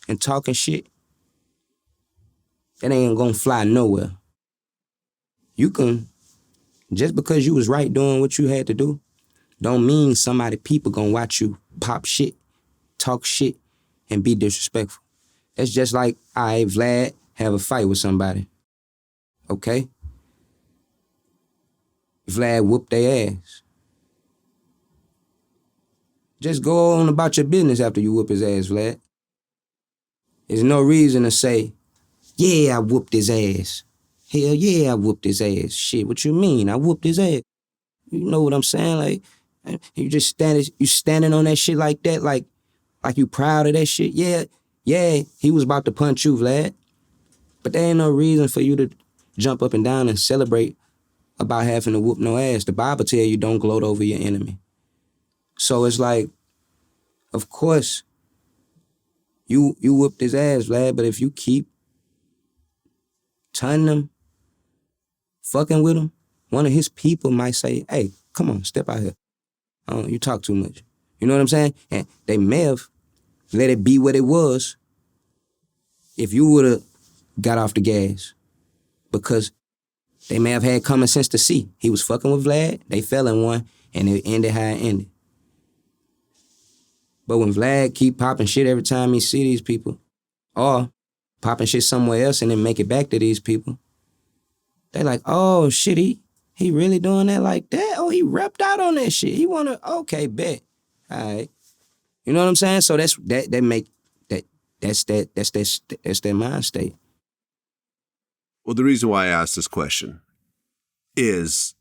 and talking shit, that ain't gonna fly nowhere. You can, just because you was right doing what you had to do, don't mean people gonna watch you pop shit, talk shit, and be disrespectful. That's just like, all right, Vlad, have a fight with somebody. Okay? Vlad whooped their ass. Just go on about your business after you whoop his ass, Vlad. There's no reason to say, yeah, I whooped his ass. Hell yeah, I whooped his ass. Shit, what you mean? I whooped his ass. You know what I'm saying? Like, you just standing on that shit like that, like you proud of that shit. Yeah, he was about to punch you, Vlad. But there ain't no reason for you to jump up and down and celebrate about having to whoop no ass. The Bible tell you don't gloat over your enemy. So it's like, of course, you whooped his ass, Vlad, but if you keep turning him, fucking with him, one of his people might say, hey, come on, step out here. You talk too much. You know what I'm saying? And they may have let it be what it was if you would have got off the gas, because they may have had common sense to see he was fucking with Vlad, they fell in one, and it ended how it ended. But when Vlad keep popping shit every time he see these people, or popping shit somewhere else and then make it back to these people, they like, oh shit, he really doing that like that? Oh, he repped out on that shit. He wanna, okay, bet. All right. You know what I'm saying? So that's their mind state. Well, the reason why I asked this question is,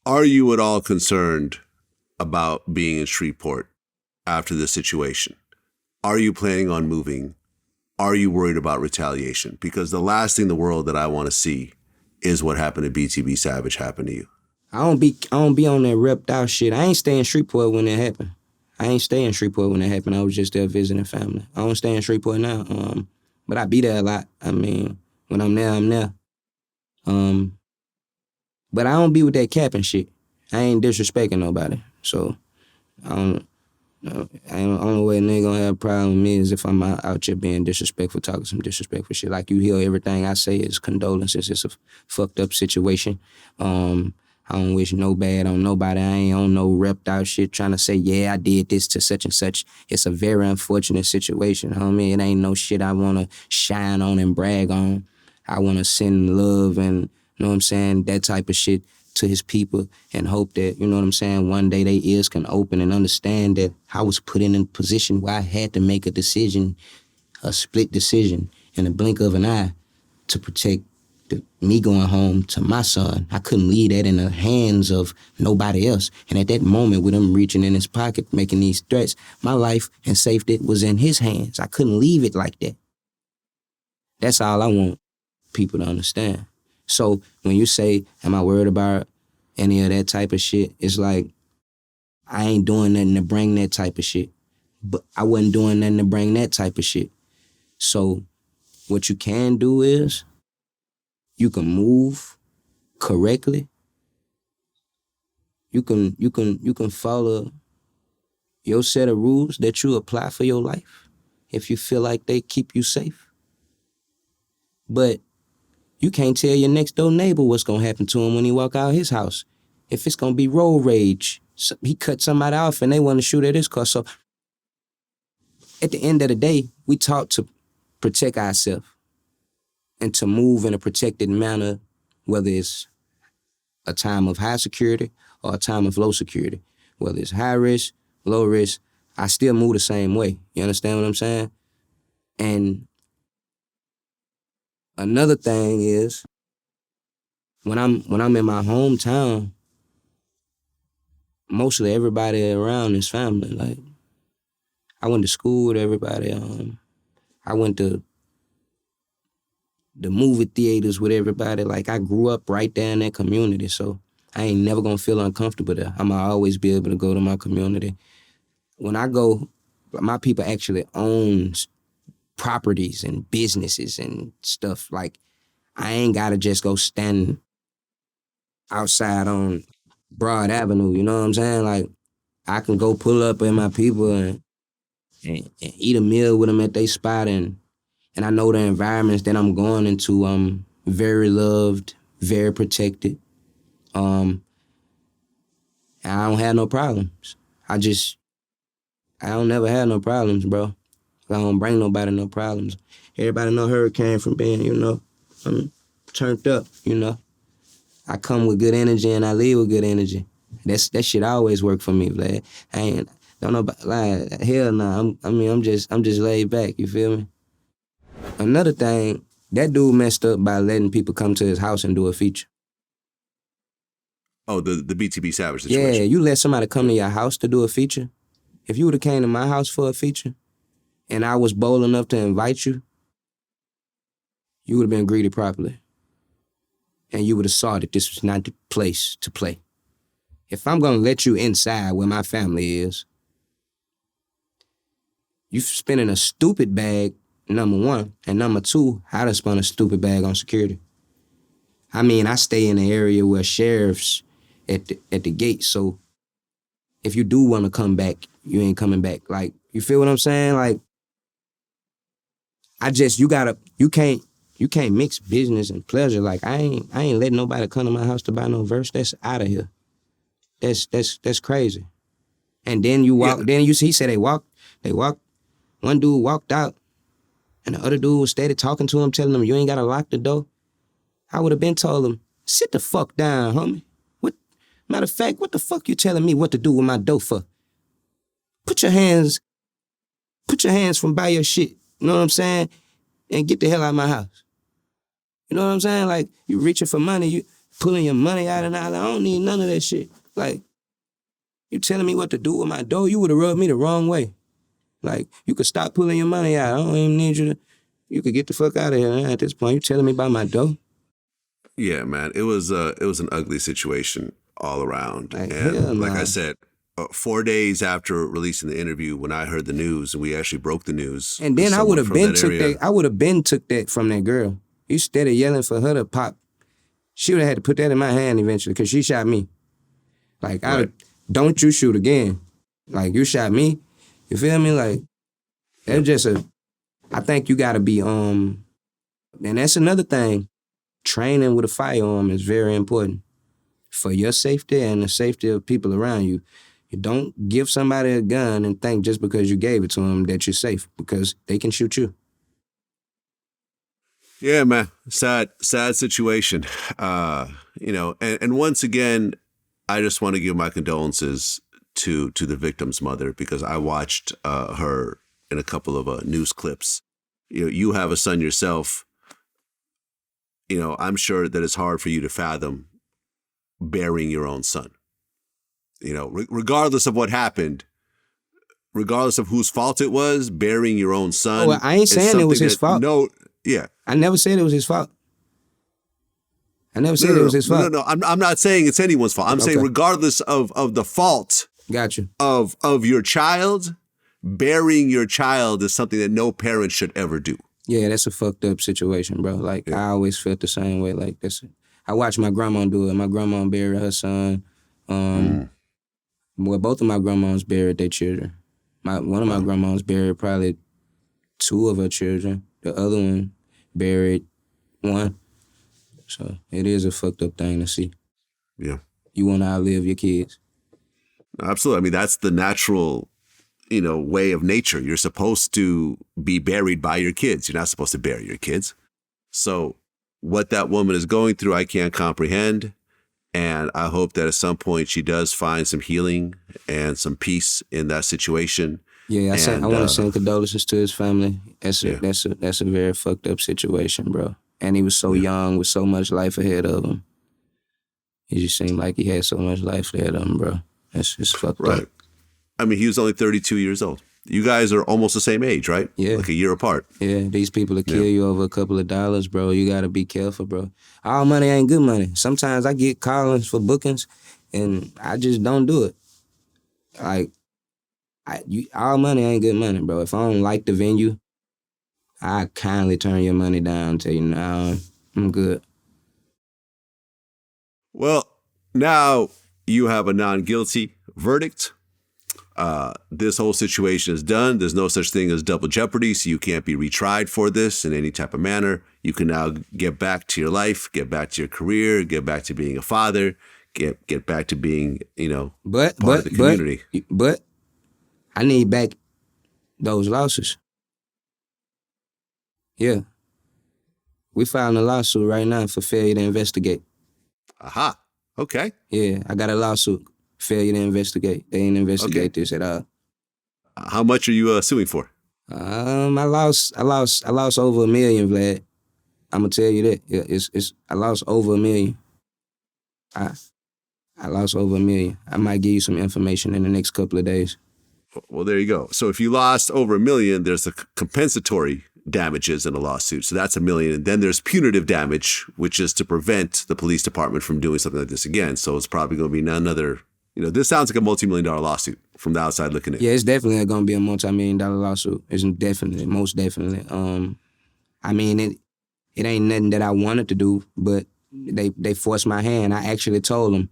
are you at all concerned about being in Shreveport after this situation? Are you planning on moving? Are you worried about retaliation? Because the last thing in the world that I want to see is what happened to BTB Savage happen to you. I don't be on that repped out shit. I ain't stay in Shreveport when it happened. I was just there visiting family. I don't stay in Shreveport now. But I be there a lot. I mean, when I'm there, I'm there. But I don't be with that capping shit. I ain't disrespecting nobody. So the only way a nigga gonna have a problem with me is if I'm out here being disrespectful, talking some disrespectful shit. Like, you hear everything I say is condolences. It's a fucked up situation. I don't wish no bad on nobody. I ain't on no repped out shit trying to say, yeah, I did this to such and such. It's a very unfortunate situation, homie. It ain't no shit I want to shine on and brag on. I want to send love and, you know what I'm saying, that type of shit to his people and hope that, you know what I'm saying, one day their ears can open and understand that I was put in a position where I had to make a decision, a split decision in the blink of an eye to protect me going home to my son. I couldn't leave that in the hands of nobody else. And at that moment, with him reaching in his pocket, making these threats, my life and safety was in his hands. I couldn't leave it like that. That's all I want people to understand. So when you say, am I worried about any of that type of shit, it's like, I ain't doing nothing to bring that type of shit. But I wasn't doing nothing to bring that type of shit. So what you can do is, you can move correctly. You can follow your set of rules that you apply for your life if you feel like they keep you safe. But you can't tell your next door neighbor what's gonna happen to him when he walk out his house. If it's gonna be road rage, he cut somebody off and they want to shoot at his car. So at the end of the day, we taught to protect ourselves and to move in a protected manner, whether it's a time of high security or a time of low security. Whether it's high risk, low risk, I still move the same way. You understand what I'm saying? And another thing is, when I'm in my hometown, mostly everybody around is family. Like, I went to school with everybody. I went to the movie theaters with everybody. Like, I grew up right there in that community, so I ain't never gonna feel uncomfortable there. I'ma always be able to go to my community. When I go, my people actually owns properties and businesses and stuff. Like, I ain't gotta just go stand outside on Broad Avenue, you know what I'm saying? Like, I can go pull up at my people and eat a meal with them at their spot, and I know the environments that I'm going into, I'm very loved, very protected. And I don't have no problems. I don't never have no problems, bro. I don't bring nobody no problems. Everybody know Hurricane from being, I'm turned up, I come with good energy and I leave with good energy. That shit always work for me, Vlad. Don't know about, like, hell nah. I'm just laid back, you feel me? Another thing, that dude messed up by letting people come to his house and do a feature. Oh, the BTB Savage situation. Yeah, you let somebody come to your house to do a feature. If you would have came to my house for a feature and I was bold enough to invite you, you would have been greeted properly. And you would have saw that this was not the place to play. If I'm gonna let you inside where my family is, you spending a stupid bag, number one, and number two, I done spent a stupid bag on security. I mean, I stay in the area where sheriffs at the gate, so if you do want to come back, you ain't coming back. Like, you feel what I'm saying? Like, you can't mix business and pleasure. Like, I ain't letting nobody come to my house to buy no verse. That's out of here. That's crazy. And then you walk, he said they walked, one dude walked out, and the other dude was steady talking to him, telling him, you ain't gotta lock the door. I would have been told him, sit the fuck down, homie. Matter of fact, what the fuck you telling me what to do with my dough for? Put your hands from by your shit, you know what I'm saying? And get the hell out of my house. You know what I'm saying? Like, you reaching for money, you pulling your money out and out. I don't need none of that shit. Like, you telling me what to do with my dough, you would have rubbed me the wrong way. Like, you could stop pulling your money out. I don't even need you could get the fuck out of here at this point. You telling me about my dough? Yeah, man. It was an ugly situation all around. Like, and like I said, 4 days after releasing the interview, when I heard the news, and we actually broke the news. And then I would have been took that from that girl. You steady yelling for her to pop. She would have had to put that in my hand eventually, because she shot me. Like, don't you shoot again. Like, you shot me. You feel me? Like, that's just I think you gotta be, and that's another thing. Training with a firearm is very important for your safety and the safety of people around you. You don't give somebody a gun and think just because you gave it to them that you're safe, because they can shoot you. Yeah, man. Sad situation. And once again, I just want to give my condolences to the victim's mother, because I watched her in a couple of news clips. You have a son yourself. I'm sure that it's hard for you to fathom burying your own son. Regardless of what happened, regardless of whose fault it was, burying your own son. Oh, well, I ain't saying it was his fault. No, yeah. I never said it was his fault. I never said it was his fault. No. I'm not saying it's anyone's fault. I'm saying regardless of the fault. Got you. Of your child, burying your child is something that no parent should ever do. Yeah, that's a fucked up situation, bro. Like, I always felt the same way. Like, I watched my grandma do it. My grandma buried her son. Well, both of my grandmas buried their children. One of my grandmas buried probably 2 of her children. The other one buried 1. So it is a fucked up thing to see. Yeah. You want to outlive your kids. Absolutely. I mean, that's the natural, way of nature. You're supposed to be buried by your kids. You're not supposed to bury your kids. So what that woman is going through, I can't comprehend. And I hope that at some point she does find some healing and some peace in that situation. Yeah, I want to send condolences to his family. That's a very fucked up situation, bro. And he was so young with so much life ahead of him. He just seemed like he had so much life ahead of him, bro. That's just fucked up. I mean, he was only 32 years old. You guys are almost the same age, right? Yeah. Like a year apart. Yeah, these people will kill you over a couple of dollars, bro. You got to be careful, bro. All money ain't good money. Sometimes I get callings for bookings, and I just don't do it. Like, all money ain't good money, bro. If I don't like the venue, I kindly turn your money down and tell you, nah, I'm good. Well, now you have a non-guilty verdict. This whole situation is done. There's no such thing as double jeopardy, so you can't be retried for this in any type of manner. You can now get back to your life, get back to your career, get back to being a father, get back to being, part of the community. But I need back those losses. Yeah. We filing a lawsuit right now for failure to investigate. Aha. Okay. Yeah, I got a lawsuit. Failure to investigate. They didn't investigate this at all. How much are you suing for? I lost over $1 million, Vlad. I'm gonna tell you that. Yeah, I lost over $1 million. I lost over $1 million. I might give you some information in the next couple of days. Well, there you go. So if you lost over $1 million, there's the compensatory damages in a lawsuit. So that's $1 million. And then there's punitive damage, which is to prevent the police department from doing something like this again. So it's probably going to be another, this sounds like a multi-million-dollar lawsuit from the outside looking in. Yeah, it's definitely going to be a multi-million-dollar lawsuit. It's definitely, most definitely. I mean, it ain't nothing that I wanted to do, but they forced my hand. I actually told them,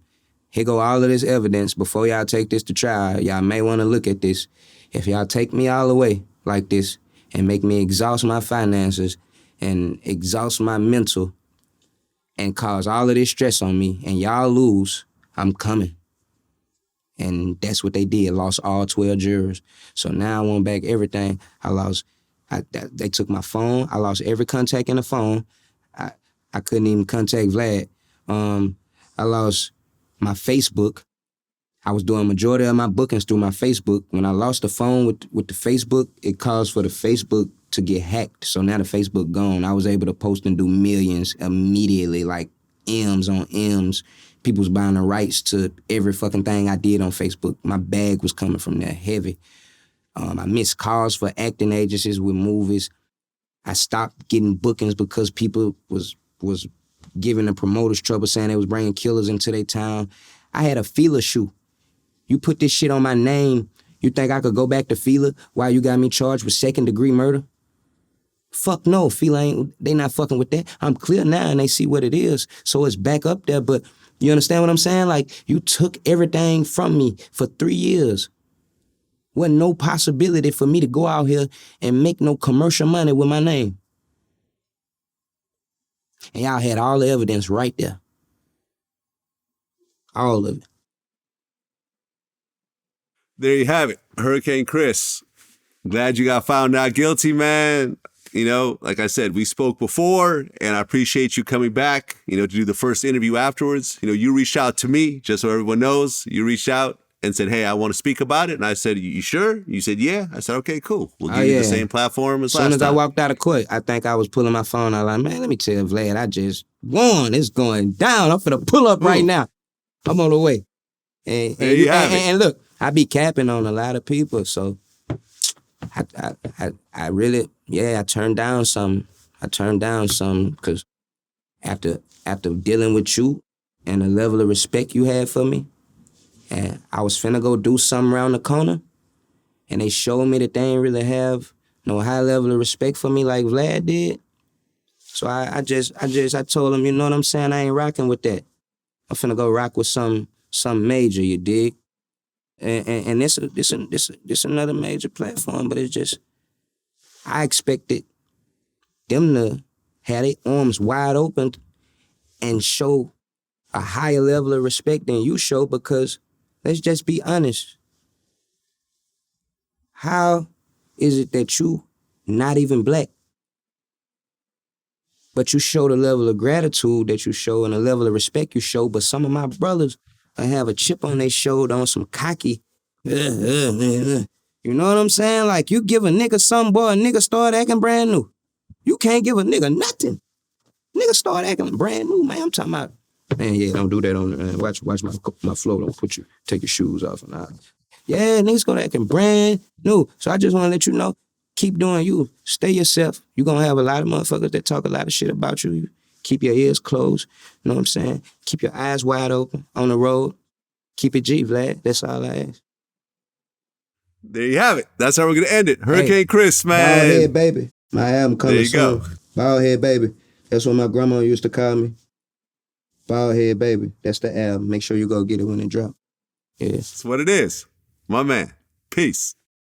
here go all of this evidence. Before y'all take this to trial, y'all may want to look at this. If y'all take me all the way like this and make me exhaust my finances and exhaust my mental and cause all of this stress on me and y'all lose, I'm coming. And that's what they did, lost all 12 jurors. So now I want back everything. They took my phone. I lost every contact in the phone. I couldn't even contact Vlad. I lost my Facebook. I was doing majority of my bookings through my Facebook. When I lost the phone with the Facebook, it caused for the Facebook to get hacked. So now the Facebook gone. I was able to post and do millions immediately, like M's on M's. People was buying the rights to every fucking thing I did on Facebook. My bag was coming from there heavy. I missed calls for acting agencies with movies. I stopped getting bookings because people was giving the promoters trouble saying they was bringing killers into their town. I had a Fila shoe. You put this shit on my name, you think I could go back to Fila while you got me charged with second-degree murder? Fuck no, Fila they not fucking with that. I'm clear now and they see what it is, so it's back up there, but you understand what I'm saying? Like, you took everything from me for 3 years. Wasn't no possibility for me to go out here and make no commercial money with my name. And y'all had all the evidence right there. All of it. There you have it. Hurricane Chris. Glad you got found not guilty, man. you know, like I said, we spoke before, and I appreciate you coming back, you know, to do the first interview afterwards. You know, you reached out to me, just so everyone knows. You reached out and said, hey, I want to speak about it. And I said, you sure? You said, yeah. I said, okay, cool. We'll give you the same platform as last time. As soon as I walked out of court, I think I was pulling my phone out like, man, let me tell Vlad, I just won. It's going down. I'm finna pull up right now. I'm on the way. And look, I be capping on a lot of people, so I really, I turned down some. I turned down some because after dealing with you and the level of respect you had for me, and I was finna go do something around the corner, and they showed me that they ain't really have no high level of respect for me like Vlad did. So I told them, you know what I'm saying? I ain't rocking with that. I'm finna go rock with some major, you dig? And this another major platform, but it's just, I expected them to have their arms wide open and show a higher level of respect than you show, because let's just be honest. How is it that you not even black, but you show the level of gratitude that you show and the level of respect you show, but some of my brothers have a chip on their shoulder on some cocky, you know what I'm saying? Like, you give a nigga something, boy, a nigga start acting brand new. You can't give a nigga nothing. Nigga start acting brand new, man. I'm talking about, man, don't do that on watch my flow. Don't take your shoes off. And niggas gonna acting brand new. So I just wanna let you know, keep doing you. Stay yourself. You're gonna have a lot of motherfuckers that talk a lot of shit about you. Keep your ears closed. You know what I'm saying? Keep your eyes wide open on the road. Keep it G, Vlad. That's all I ask. There you have it. That's how we're going to end it. Hurricane Chris, man. Bald head baby. My album coming soon. There you go. Bald head baby. That's what my grandma used to call me. Bald head baby. That's the album. Make sure you go get it when it drop. Yeah. That's what it is. My man. Peace.